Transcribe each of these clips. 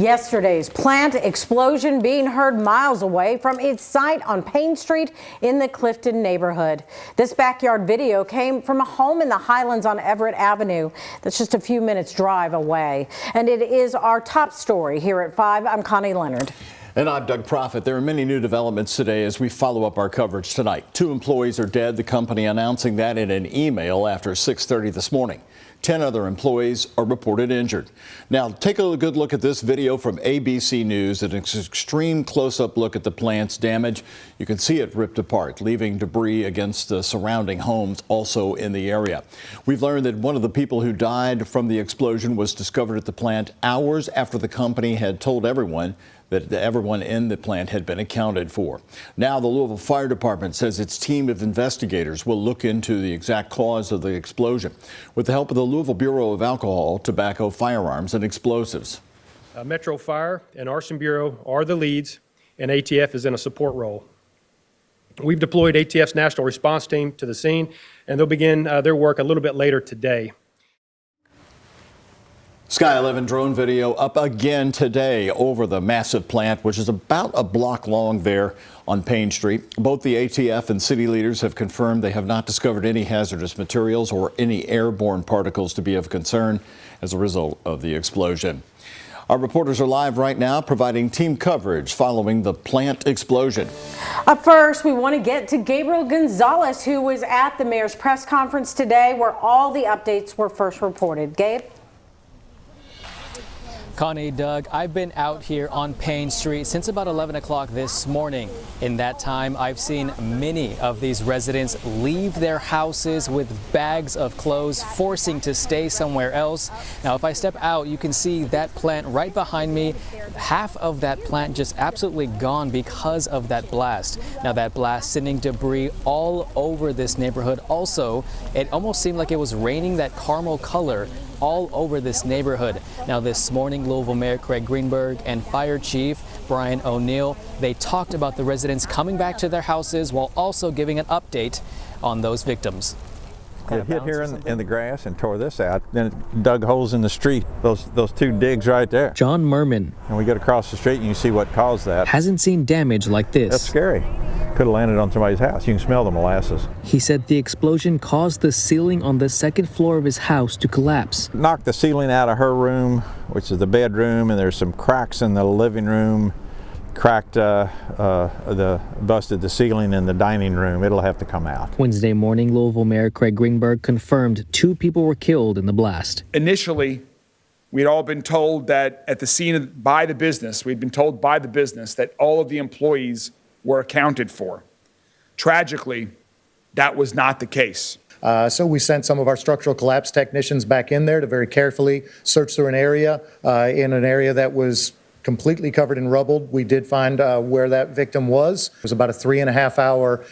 Yesterday's plant explosion being heard miles away from its site on Payne Street in the Clifton neighborhood. This backyard video came from a home in the Highlands on Everett Avenue. That's just a few minutes drive away. And it is our top story here at 5. I'm Connie Leonard. And I'm Doug Proffitt. There are many new developments today as we follow up our coverage tonight. 2 employees are dead, the company announcing that in an email after 6:30 this morning. 10 other employees are reported injured. Now, take a good look at this video from ABC News. An extreme close-up look at the plant's damage. You can see it ripped apart, leaving debris against the surrounding homes also in the area. We've learned that one of the people who died from the explosion was discovered at the plant hours after the company had told everyone that everyone in the plant had been accounted for. Now, the Louisville Fire Department says its team of investigators will look into the exact cause of the explosion with the help of the Louisville Bureau of Alcohol, Tobacco, Firearms, and Explosives. Metro Fire and Arson Bureau are the leads, and ATF is in a support role. We've deployed ATF's National Response Team to the scene, and they'll begin their work a little bit later today. Sky 11 drone video up again today over the massive plant, which is about a block long there on Payne Street. Both the ATF and city leaders have confirmed they have not discovered any hazardous materials or any airborne particles to be of concern as a result of the explosion. Our reporters are live right now providing team coverage following the plant explosion. Up first, we want to get to Gabriel Gonzalez, who was at the mayor's press conference today where all the updates were first reported. Gabe? Connie, Doug, I've been out here on Payne Street since about 11 o'clock this morning. In that time, I've seen many of these residents leave their houses with bags of clothes, forcing to stay somewhere else. Now, if I step out, you can see that plant right behind me. Half of that plant just absolutely gone because of that blast. Now, that blast sending debris all over this neighborhood. Also, it almost seemed like it was raining that caramel color all over this neighborhood. Now, this morning, Louisville Mayor Craig Greenberg and Fire Chief Brian O'Neill, they talked about the residents coming back to their houses while also giving an update on those victims. It hit here in the grass and tore this out. Then it dug holes in the street. Those 2 digs right there. John Merman. And we get across the street and you see what caused that. Hasn't seen damage like this. That's scary. Could have landed on somebody's house. You can smell the molasses. He said the explosion caused the ceiling on the 2nd floor of his house to collapse. Knocked the ceiling out of her room, which is the bedroom, and there's some cracks in the living room. Cracked busted the ceiling in the dining room. It'll have to come out. Wednesday morning, Louisville Mayor Craig Greenberg confirmed 2 people were killed in the blast. Initially, we'd all been told that at the scene by the business, we'd been told by the business that all of the employees were accounted for. Tragically, that was not the case. So we sent some of our structural collapse technicians back in there to very carefully search through an area that was completely covered in rubble. We did find where that victim was. It was about a 3.5-hour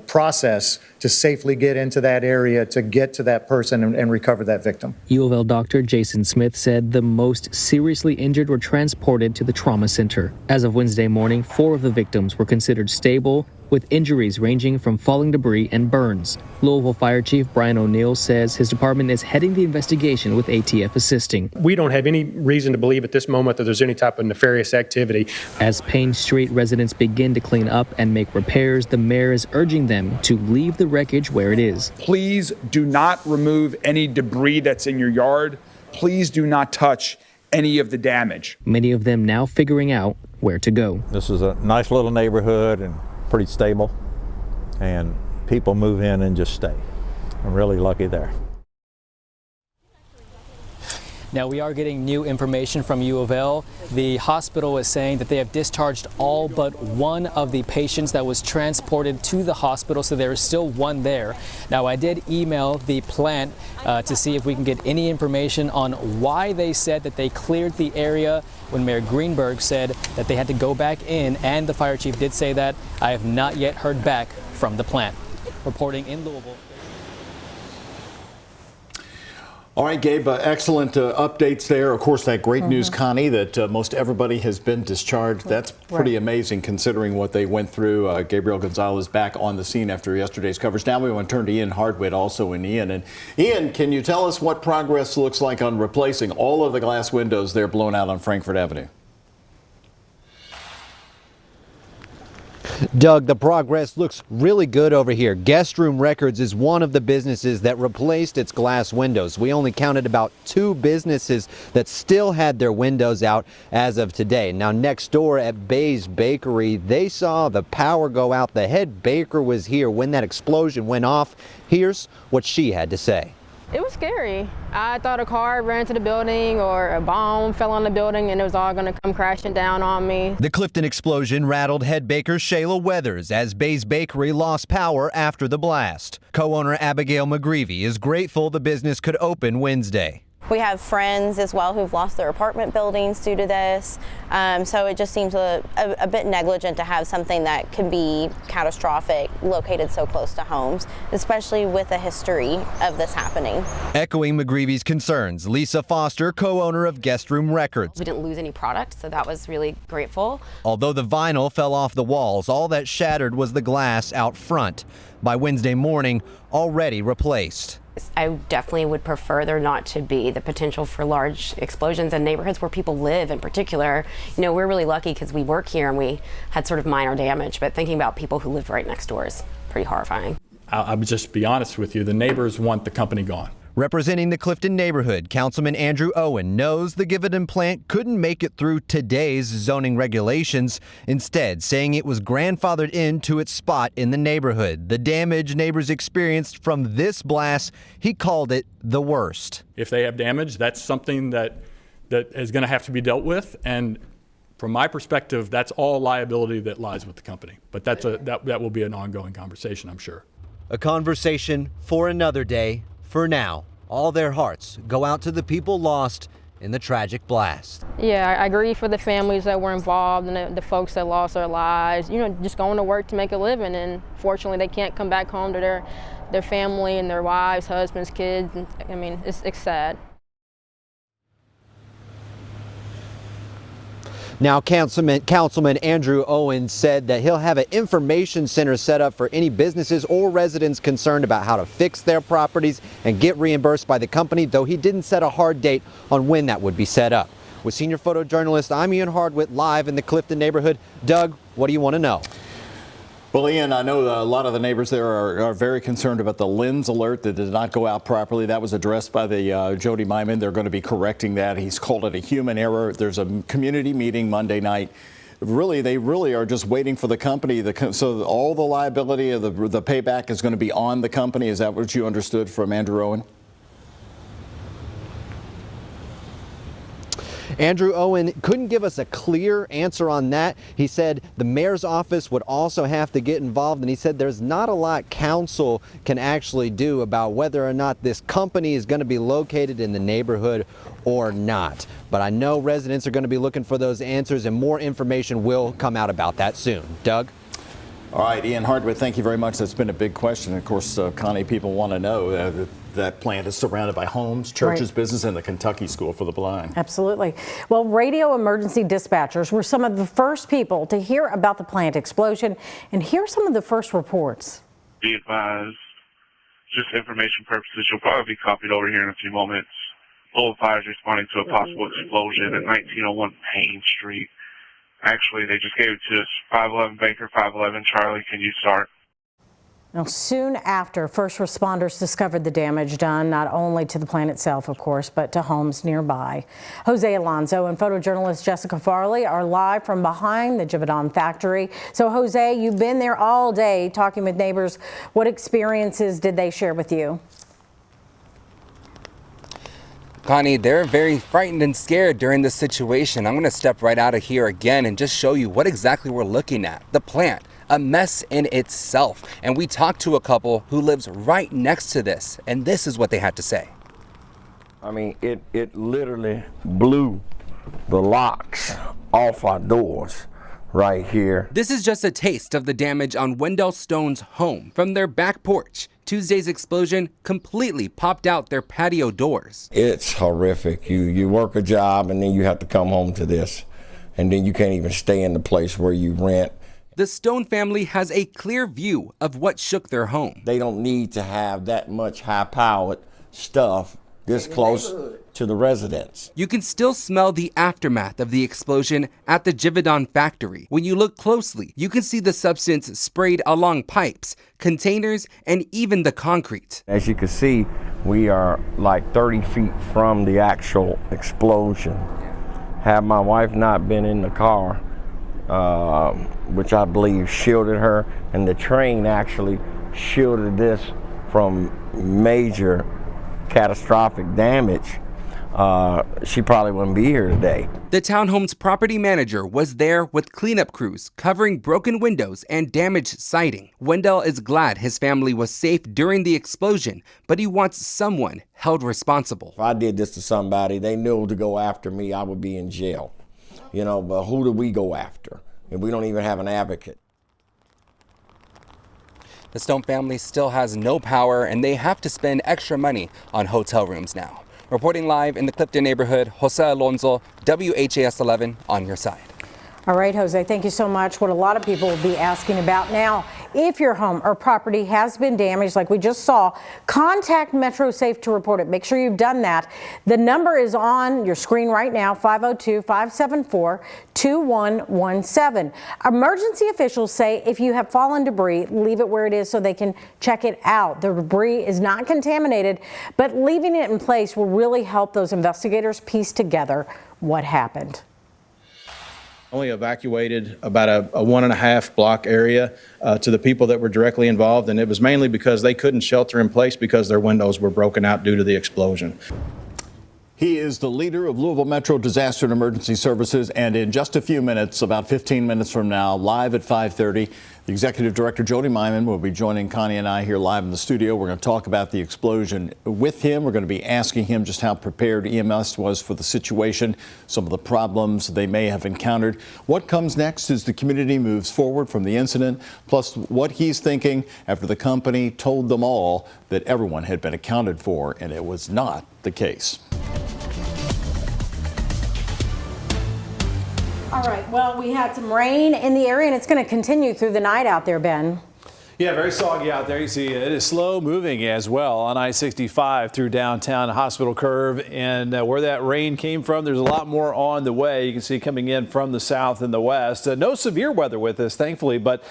process to safely get into that area to get to that person and recover that victim. U of L doctor Jason Smith said the most seriously injured were transported to the trauma center. As of Wednesday morning, 4 of the victims were considered stable, with injuries ranging from falling debris and burns. Louisville Fire Chief Brian O'Neill says his department is heading the investigation with ATF assisting. We don't have any reason to believe at this moment that there's any type of nefarious activity. As Payne Street residents begin to clean up and make repairs, the mayor is urging them to leave the wreckage where it is. Please do not remove any debris that's in your yard. Please do not touch any of the damage. Many of them now figuring out where to go. This is a nice little neighborhood and pretty stable, and people move in and just stay. I'm really lucky there. Now, we are getting new information from U of L. The hospital is saying that they have discharged all but 1 of the patients that was transported to the hospital, so there is still 1 there. Now, I did email the plant to see if we can get any information on why they said that they cleared the area when Mayor Greenberg said that they had to go back in, and the fire chief did say that. I have not yet heard back from the plant. Reporting in Louisville. All right, Gabe, excellent updates there. Of course, that great news, Connie, that most everybody has been discharged. That's pretty amazing considering what they went through. Gabriel Gonzalez back on the scene after yesterday's coverage. Now we want to turn to Ian Hardwitt, also in Ian. And Ian, can you tell us what progress looks like on replacing all of the glass windows there blown out on Frankfort Avenue? Doug, the progress looks really good over here. Guest Room Records is one of the businesses that replaced its glass windows. We only counted about 2 businesses that still had their windows out as of today. Now, next door at Bay's Bakery, they saw the power go out. The head baker was here when that explosion went off. Here's what she had to say. It was scary. I thought a car ran into the building or a bomb fell on the building and it was all going to come crashing down on me. The Clifton explosion rattled head baker Shayla Weathers as Bay's Bakery lost power after the blast. Co-owner Abigail McGreevy is grateful the business could open Wednesday. We have friends as well who've lost their apartment buildings due to this, so it just seems a bit negligent to have something that could be catastrophic located so close to homes, especially with a history of this happening. Echoing McGreevy's concerns, Lisa Foster, co-owner of Guest Room Records. We didn't lose any product, so that was really grateful. Although the vinyl fell off the walls, all that shattered was the glass out front. By Wednesday morning, already replaced. I definitely would prefer there not to be the potential for large explosions in neighborhoods where people live in particular. You know, we're really lucky because we work here and we had sort of minor damage, but thinking about people who live right next door is pretty horrifying. I'll just be honest with you, the neighbors want the company gone. Representing the Clifton neighborhood, Councilman Andrew Owen knows the Givaudan plant couldn't make it through today's zoning regulations, instead saying it was grandfathered into its spot in the neighborhood. The damage neighbors experienced from this blast, he called it the worst. If they have damage, that's something that is going to have to be dealt with, and from my perspective, that's all liability that lies with the company. But that will be an ongoing conversation, I'm sure. A conversation for another day. For now, all their hearts go out to the people lost in the tragic blast. Yeah, I grieve for the families that were involved and the folks that lost their lives, you know, just going to work to make a living, and fortunately they can't come back home to their family and their wives, husbands, kids. And, I mean, it's sad. Now, Councilman Andrew Owen said that he'll have an information center set up for any businesses or residents concerned about how to fix their properties and get reimbursed by the company, though he didn't set a hard date on when that would be set up. With senior photojournalist, I'm Ian Hardwitt, live in the Clifton neighborhood. Doug, what do you want to know? Well, Ian, I know a lot of the neighbors there are very concerned about the lens alert that did not go out properly. That was addressed by the Jody Myman. They're going to be correcting that. He's called it a human error. There's a community meeting Monday night. They really are just waiting for the company. So all the liability of the payback is going to be on the company. Is that what you understood from Andrew Owen? Andrew Owen couldn't give us a clear answer on that. He said the mayor's office would also have to get involved, and he said there's not a lot council can actually do about whether or not this company is going to be located in the neighborhood or not. But I know residents are going to be looking for those answers, and more information will come out about that soon. Doug? All right, Ian Hardwick, thank you very much. That's been a big question. Of course, Connie, people want to know that plant is surrounded by homes, churches, Right. business, and the Kentucky School for the Blind. Absolutely. Well, radio emergency dispatchers were some of the first people to hear about the plant explosion, and here's some of the first reports. Be advised, just information purposes, you'll probably be copied over here in a few moments. Louisville Fire is responding to a possible explosion at 1901 Payne Street. Actually, they just gave it to us. 511 Baker, 511 Charlie, can you start? Now, soon after, first responders discovered the damage done not only to the plant itself, of course, but to homes nearby. Jose Alonso and photojournalist Jessica Farley are live from behind the Givaudan factory. So, Jose, you've been there all day talking with neighbors. What experiences did they share with you? Connie, they're very frightened and scared during this situation. I'm going to step right out of here again and just show you what exactly we're looking at. The plant, a mess in itself. And we talked to a couple who lives right next to this, and this is what they had to say. I mean, it literally blew the locks off our doors right here. This is just a taste of the damage on Wendell Stone's home from their back porch. Tuesday's explosion completely popped out their patio doors. It's horrific. You work a job and then you have to come home to this, and then you can't even stay in the place where you rent. The Stone family has a clear view of what shook their home. They don't need to have that much high-powered stuff this close to the residents. You can still smell the aftermath of the explosion at the Givaudan factory. When you look closely, you can see the substance sprayed along pipes, containers, and even the concrete. As you can see, we are like 30 feet from the actual explosion. Had my wife not been in the car, which I believe shielded her, and the train actually shielded this from major catastrophic damage, she probably wouldn't be here today. The townhome's property manager was there with cleanup crews covering broken windows and damaged siding. Wendell is glad his family was safe during the explosion, but he wants someone held responsible. If I did this to somebody, they knew to go after me, I would be in jail. You know, but who do we go after? And we don't even have an advocate. The Stone family still has no power, and they have to spend extra money on hotel rooms now. Reporting live in the Clifton neighborhood, Jose Alonso, WHAS11 on your side. All right, Jose, thank you so much. What a lot of people will be asking about now, if your home or property has been damaged, like we just saw, contact Metro Safe to report it. Make sure you've done that. The number is on your screen right now, 502-574-2117. Emergency officials say if you have fallen debris, leave it where it is so they can check it out. The debris is not contaminated, but leaving it in place will really help those investigators piece together what happened. Only evacuated about a 1.5 block area to the people that were directly involved, and it was mainly because they couldn't shelter in place because their windows were broken out due to the explosion. He is the leader of Louisville Metro Disaster and Emergency Services, and in just a few minutes, about 15 minutes from now, live at 5:30, the Executive Director, Jody Myman, will be joining Connie and I here live in the studio. We're going to talk about the explosion with him. We're going to be asking him just how prepared EMS was for the situation, some of the problems they may have encountered. What comes next as the community moves forward from the incident, plus what he's thinking after the company told them all that everyone had been accounted for, and it was not the case. All right, well, we had some rain in the area, and it's going to continue through the night out there, Ben. Yeah, very soggy out there. You see it is slow moving as well on I-65 through downtown Hospital Curve, and where that rain came from, there's a lot more on the way. You can see coming in from the south and the west. No severe weather with this, thankfully, but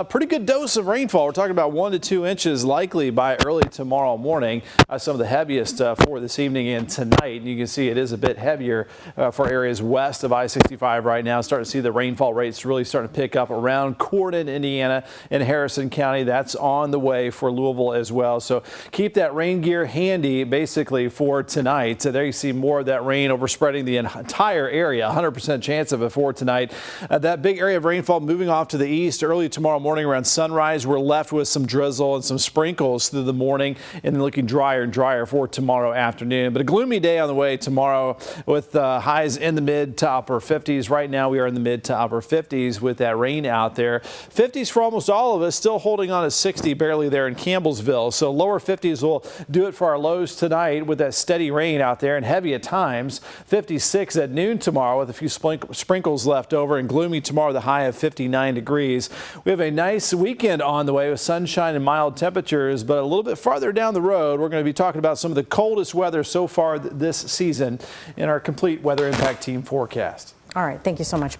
pretty good dose of rainfall. We're talking about 1 to 2 inches likely by early tomorrow morning. Some of the heaviest for this evening and tonight. And you can see it is a bit heavier for areas west of I-65 right now. Starting to see the rainfall rates really starting to pick up around Corydon, Indiana, and Harrison County. That's on the way for Louisville as well. So keep that rain gear handy basically for tonight. So there you see more of that rain overspreading the entire area. 100% chance of it for tonight. That big area of rainfall moving off to the east early tomorrow morning around sunrise. We're left with some drizzle and some sprinkles through the morning and then looking drier and drier for tomorrow afternoon. But a gloomy day on the way tomorrow with highs in the mid to upper 50s. Right now we are in the mid to upper 50s with that rain out there. 50s for almost all of us, still holding on to 60 barely there in Campbellsville. So lower 50s will do it for our lows tonight with that steady rain out there and heavy at times. 56 at noon tomorrow with a few sprinkles left over, and gloomy tomorrow, the high of 59 degrees. We have a nice weekend on the way with sunshine and mild temperatures, but a little bit farther down the road, we're going to be talking about some of the coldest weather so far this season in our complete weather impact team forecast. All right. Thank you so much, Ben.